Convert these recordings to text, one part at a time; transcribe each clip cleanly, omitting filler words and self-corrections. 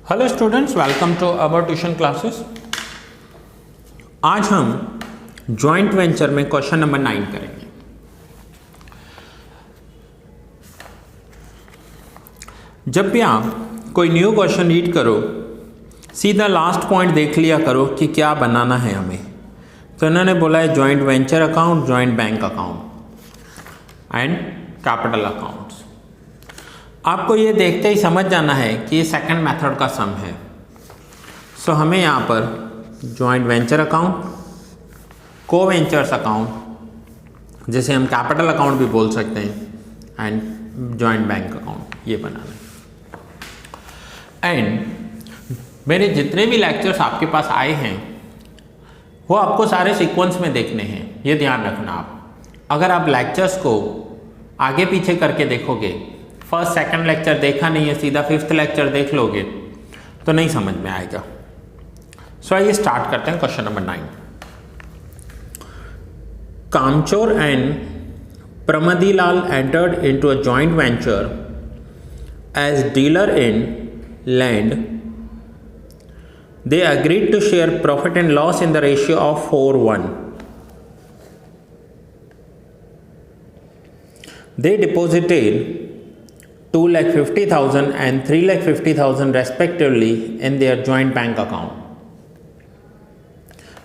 Hello students, welcome to our tuition classes. आज हम joint venture में क्वेश्चन नंबर 9 करेंगे। जब भी आप कोई न्यू क्वेश्चन रीड करो, सीधा लास्ट पॉइंट देख लिया करो कि क्या बनाना है हमें। तो इन्होंने बोला है joint venture account, joint bank account and capital accounts. आपको ये देखते ही समझ जाना है कि ये सेकंड मेथड का सम है। सो हमें यहाँ पर जॉइंट वेंचर अकाउंट, को वेंचर्स अकाउंट, जिसे हम कैपिटल अकाउंट भी बोल सकते हैं, एंड जॉइंट बैंक अकाउंट, ये बनाना है। एंड मेरे जितने भी लेक्चर्स आपके पास आए हैं वो आपको सारे सीक्वेंस में देखने हैं, ये ध्यान रखना आप। अगर आप लेक्चर्स को आगे पीछे करके देखोगे, फर्स्ट सेकंड लेक्चर देखा नहीं है, सीधा फिफ्थ लेक्चर देख लोगे तो नहीं समझ में आएगा। सो आइए स्टार्ट करते हैं question number 9। Kamchor and Pramdilal entered into a joint venture as dealer in land. They agreed to share profit and loss in the ratio of 4:1। They deposited 2,50,000 and 3,50,000 respectively in their joint bank account.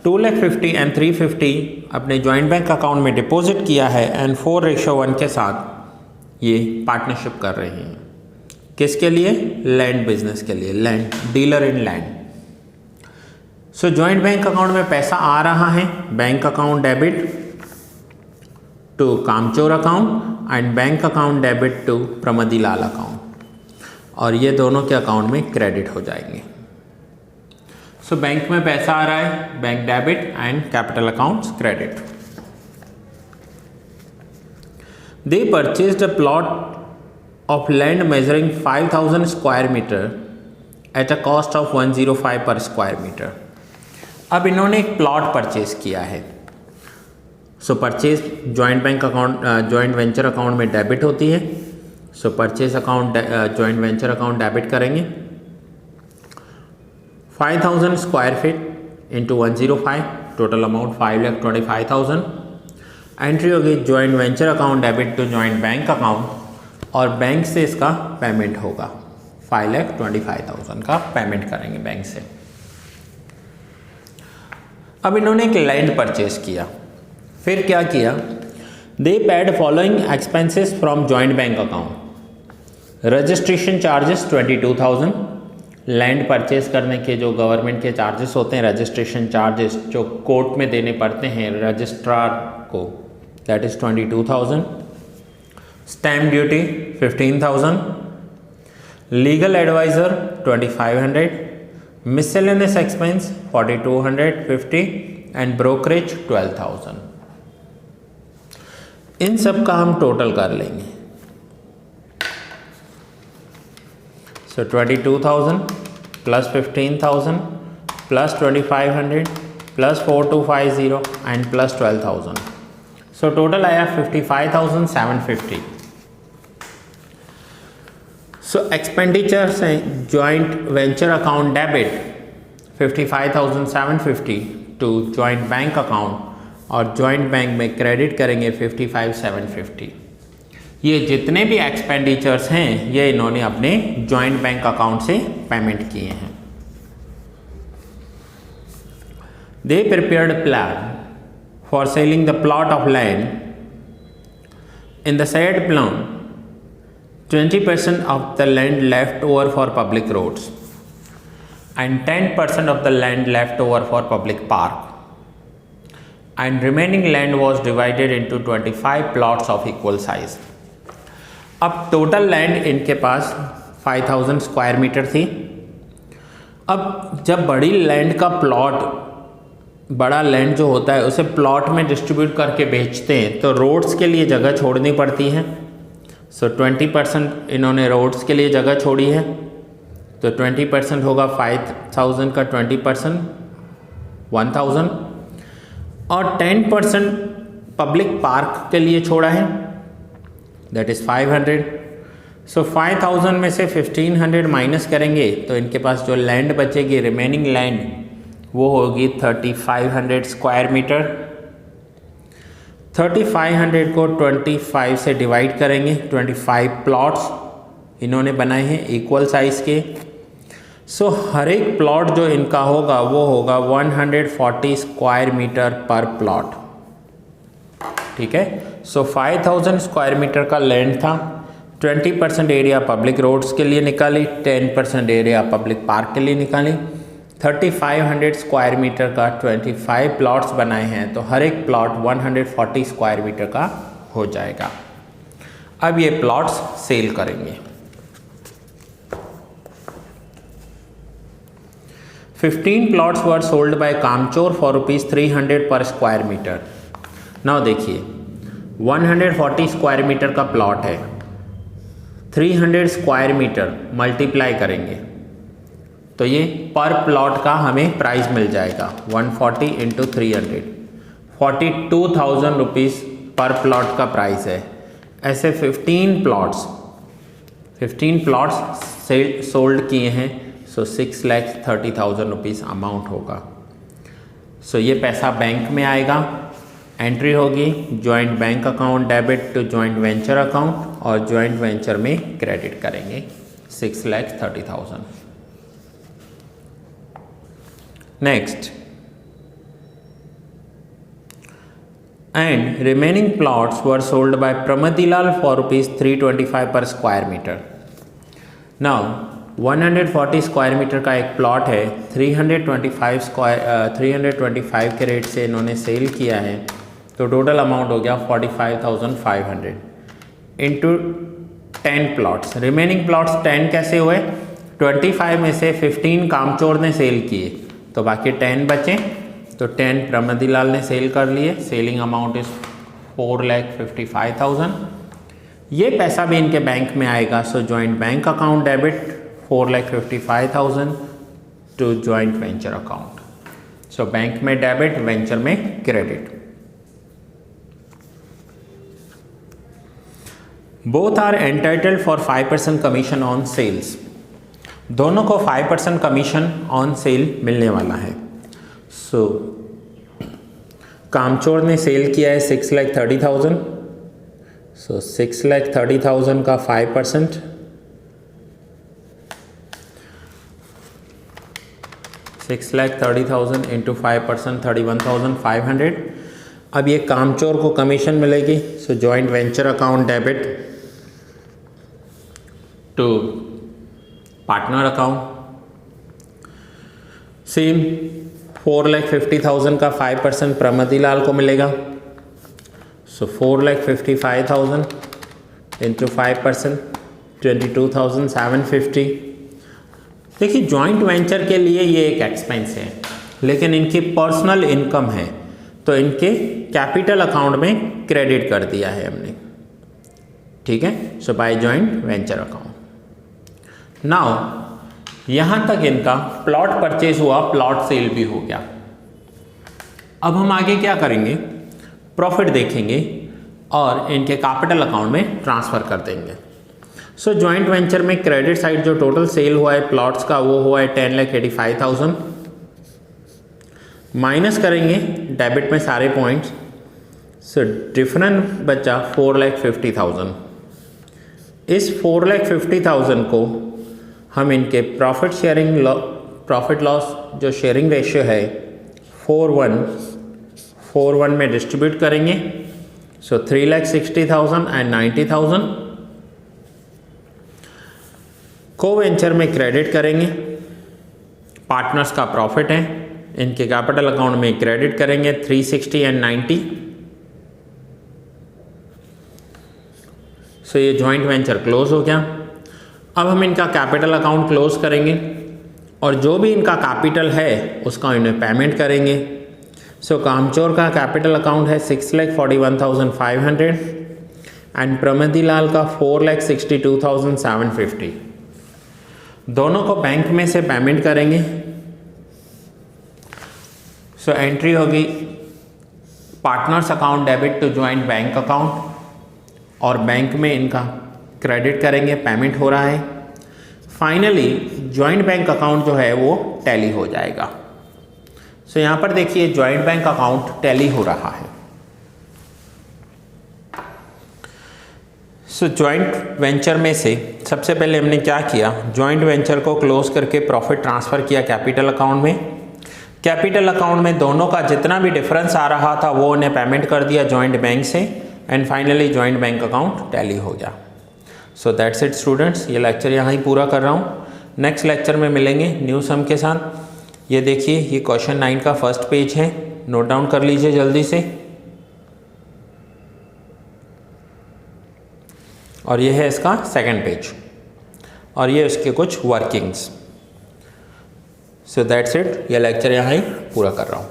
2,50,000 and 350 अपने joint bank account में deposit किया है and 4:1 के साथ ये partnership कर रहे हैं। किसके लिए? लैंड बिजनेस के लिए, land, dealer in land. So joint bank account में पैसा आ रहा है, bank account debit to Kamchor account and bank account debit to Pramdilal account, और ये दोनों के अकाउंट में क्रेडिट हो जाएंगे। सो बैंक में पैसा आ रहा है, bank debit and capital accounts credit. They purchased a plot of land measuring 5,000 square metre at a cost of 105 per square metre. अब इन्होंने एक प्लॉट परचेज किया है। So purchase joint bank account, joint venture account में debit होती है। So purchase account, joint venture account debit करेंगे। 5,000 square feet into 105, total amount 5,25,000। Entry होगी joint venture account debit to joint bank account, और बैंक से इसका पेमेंट होगा। 5,25,000 का पेमेंट करेंगे बैंक से। अब इन्होंने एक लैंड परचेज किया। फिर क्या किया? दे paid following expenses from joint bank account. Registration charges 22,000। Land purchase करने के जो गवर्नमेंट के चार्जेस होते हैं, रजिस्ट्रेशन चार्जेस जो कोर्ट में देने पड़ते हैं रजिस्ट्रार को, that is 22,000। Stamp duty 15,000। Legal adviser 2,500। Miscellaneous expense 4,250 and brokerage 12,000। इन सब का हम टोटल कर लेंगे। So 22,000 plus 15,000 plus 2,500 plus 4,250 and plus 12,000। So total आया 55,750। सो एक्सपेंडिचर्स हैं joint venture account debit 55,750 to joint bank account, और जॉइंट बैंक में क्रेडिट करेंगे 55,750। ये जितने भी एक्सपेंडिचर्स हैं ये इन्होंने अपने जॉइंट बैंक अकाउंट से पेमेंट किए हैं। They prepared plan for selling the plot of land. In the said plan 20% of the land left over for public roads and 10% of the land left over for public park, and remaining land was divided into 25 plots of equal size। अब total land इनके पास 5,000 square metre थी। अब जब बड़ी land का plot, बड़ा land जो होता है उसे प्लॉट में डिस्ट्रीब्यूट करके बेचते हैं तो रोड्स के लिए जगह छोड़नी पड़ती है। सो 20% इन्होंने रोड्स के लिए जगह छोड़ी है, तो 20% होगा 5,000 का 20% 1,000, और 10% पब्लिक पार्क के लिए छोड़ा है, दैट इज़ 500। सो 5000 में से 1500 माइनस करेंगे तो इनके पास जो लैंड बचेगी, रिमेनिंग लैंड, वो होगी 3500 स्क्वायर मीटर। 3500 को 25 से डिवाइड करेंगे, 25 प्लॉट्स इन्होंने बनाए हैं इक्वल साइज़ के। सो हर एक प्लॉट जो इनका होगा वो होगा 140 स्क्वायर मीटर पर प्लॉट, ठीक है। सो 5000 स्क्वायर मीटर का लैंड था, 20% एरिया पब्लिक रोड्स के लिए निकाली, 10% एरिया पब्लिक पार्क के लिए निकाली। 3500 स्क्वायर मीटर का 25 प्लॉट्स बनाए हैं, तो हर एक प्लॉट 140 स्क्वायर मीटर का हो जाएगा। अब ये प्लॉट्स सेल करेंगे। 15 plots were sold by कामचोर फॉर ₹300 पर स्क्वायर मीटर। नाउ देखिए 140 स्क्वायर मीटर का प्लॉट है, 300 स्क्वायर मीटर मल्टीप्लाई करेंगे तो ये पर प्लॉट का हमें प्राइस मिल जाएगा 140 इंटू 300, 42,000 रुपीज़ पर प्लॉट का प्राइस है। ऐसे 15 प्लॉट्स सोल्ड किए हैं, सो 6,30,000 रुपीज़ अमाउंट होगा। सो ये पैसा बैंक में आएगा, एंट्री होगी joint bank account debit to joint venture account और जॉइंट वेंचर में क्रेडिट करेंगे 6,30,000। Next, and remaining plots were sold by Pramdilal for ₹325 per square metre. Now 140 square metre का एक प्लॉट है, 325 के रेट से इन्होंने सेल किया है, तो टोटल अमाउंट हो गया 45,500 इंटू 10 प्लॉट्स। रिमेनिंग प्लॉट्स 10 कैसे हुए, 25 में से 15 कामचोर ने सेल किए तो बाकी 10 बचे, तो 10 प्रमदीलाल ने सेल कर लिए। Selling amount is 4,55,000। ये पैसा भी इनके बैंक में आएगा, so joint bank account debit 4,55,000 to joint venture account. So bank में डेबिट, वेंचर में credit. Both are entitled for 5% commission on sales. दोनों को 5% कमीशन ऑन सेल मिलने वाला है। सो कामचोर ने सेल किया है 6,30,000, सो 6,30,000 का 5%, 6,30,000 इंटू 5% 31,500। अब ये कामचोर को कमीशन मिलेगी, so joint venture account debit to partner account. Same 4,50,000 का 5% प्रमदीलाल को मिलेगा, सो 4,55,000 इंटू 5% 22,750। देखिए जॉइंट वेंचर के लिए ये एक एक्सपेंस है, लेकिन इनकी पर्सनल इनकम है तो इनके कैपिटल अकाउंट में क्रेडिट कर दिया है हमने, ठीक है। So by joint venture account. Now यहाँ तक इनका प्लॉट परचेज हुआ, प्लॉट सेल भी हो गया। अब हम आगे क्या करेंगे, प्रॉफिट देखेंगे और इनके कैपिटल अकाउंट में ट्रांसफ़र कर देंगे। सो जॉइंट वेंचर में क्रेडिट साइड जो टोटल सेल हुआ है प्लॉट्स का वो हुआ है 10,85,000, माइनस करेंगे डेबिट में सारे पॉइंट्स, सो डिफरेंस बचा 4,50,000। इस 4,50,000 को हम इनके प्रॉफिट लॉस जो शेयरिंग रेशियो है 4:1 में डिस्ट्रीब्यूट करेंगे, सो 3,60,000 एंड 90,000 को वेंचर में क्रेडिट करेंगे। पार्टनर्स का प्रॉफिट है, इनके कैपिटल अकाउंट में क्रेडिट करेंगे 360 एंड 90। सो ये जॉइंट वेंचर क्लोज हो गया। अब हम इनका कैपिटल अकाउंट क्लोज करेंगे और जो भी इनका कैपिटल है उसका इन्हें पेमेंट करेंगे। सो कामचोर का कैपिटल अकाउंट है 6,41,500 एंड प्रमदीलाल का 4,62,750। दोनों को बैंक में से पेमेंट करेंगे। सो एंट्री होगी partners account debit to joint bank account और बैंक में इनका क्रेडिट करेंगे, पेमेंट हो रहा है। फाइनली जॉइंट बैंक अकाउंट जो है वो टैली हो जाएगा। सो यहाँ पर देखिए जॉइंट बैंक अकाउंट टैली हो रहा है। सो जॉइंट वेंचर में से सबसे पहले हमने क्या किया, जॉइंट वेंचर को क्लोज करके प्रॉफिट ट्रांसफ़र किया कैपिटल अकाउंट में। कैपिटल अकाउंट में दोनों का जितना भी डिफरेंस आ रहा था वो उन्हें पेमेंट कर दिया जॉइंट बैंक से, and finally joint bank account tally हो गया। सो दैट्स इट स्टूडेंट्स, ये लेक्चर यहाँ ही पूरा कर रहा हूँ। नेक्स्ट लेक्चर में मिलेंगे न्यू सम के साथ। ये देखिए ये क्वेश्चन 9 का फर्स्ट पेज है, नोट डाउन कर लीजिए जल्दी से। और ये है इसका सेकंड पेज, और ये उसके कुछ वर्किंग्स। सो दैट्स इट, ये लेक्चर यहाँ ही पूरा कर रहा हूँ।